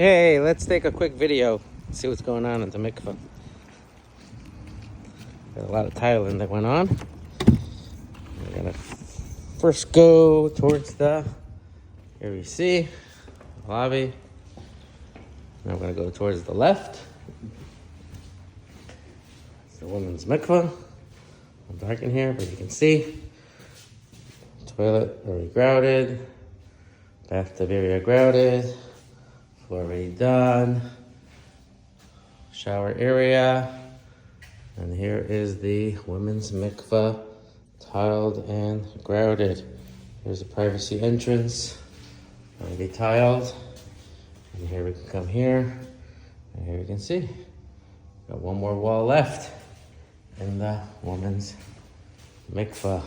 Hey, let's take a quick video, see what's going on at the mikvah. Got a lot of tiling that went on. We're gonna first go towards here we see, the lobby. Now we're gonna go towards the left. It's the women's mikvah. I'm dark in here, but you can see. Toilet very grouted. Bathtub area grouted. Floor already done. Shower area. And here is the women's mikvah, tiled and grouted. There's a privacy entrance, already tiled. And here we can come here. And here you can see, got one more wall left in the women's mikvah.